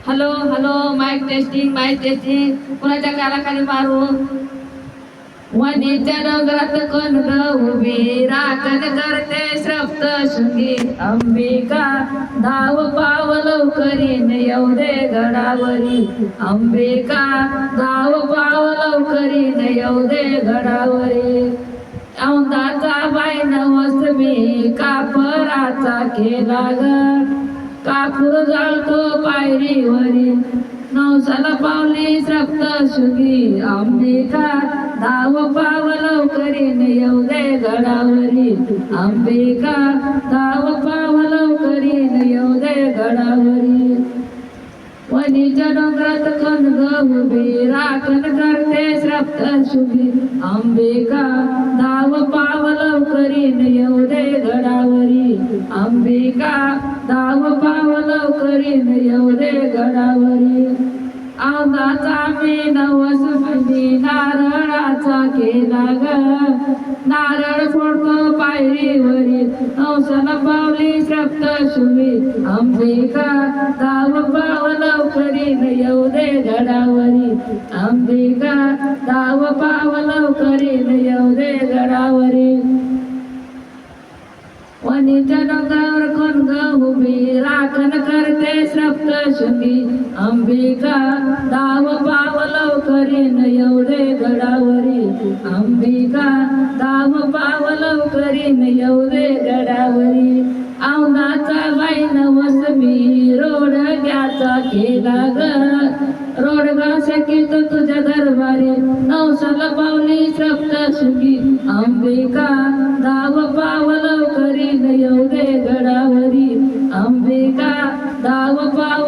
Hello hello, mic testing. कुणाच्या कानाखाली मारू? वनीच्या डोंगरात कोण ग उभी, राखण करते सप्तशृंगी अंबिका. धाव पाव लवकरीन येऊ दे गडावरी अंबिका. धाव पाव लवकरीन येऊ दे गडावरी. औंधाचा बाई नवसमी कापराचा केला ग, कापूर जाळतो पायरीवरी. नवसाला पावली सप्तशृंगी अंबिका. धाव पाव लवकरीन येऊ दे गडावरी अंबिका. धाव पाव लवकरीन येऊ दे गडावरी. वनीच्या डोंगरात कोण ग उभी, राखण करते सप्तशृंगी अंबिका. धाव पाव लवकरीन येऊ दे गडावरी अंबिका. धाव पाव लवकरीन येऊ दे गडावरी. औंधाचा मी नवसमी नारळाचा केला ग, नारळ फोडतो पायरीवरी. नवसाला पावली सप्तशृंगी अंबिका. धाव पाव लवकरीन येऊ दे गडावरी अंबिका. धाव पाव लवकरीन येऊ दे गडावरी. वनीच्या डोंगरावर कोण ग उभी, राखण करते सप्तशृंगी अंबिका. धाव पाव लवकरीन येऊ दे गडावरी अंबिका. धाव पाव लवकरीन येऊ दे गडावरी. औंधाचा बाई नवसमी रोडग्याचा केला ग, रोडगा सकीत तुझ्या दरबारी. नवसाला पावली सप्तशृंगी अंबिका. धाव पाव लवकरीन येऊ दे गडावरी अंबिका. धाव पाव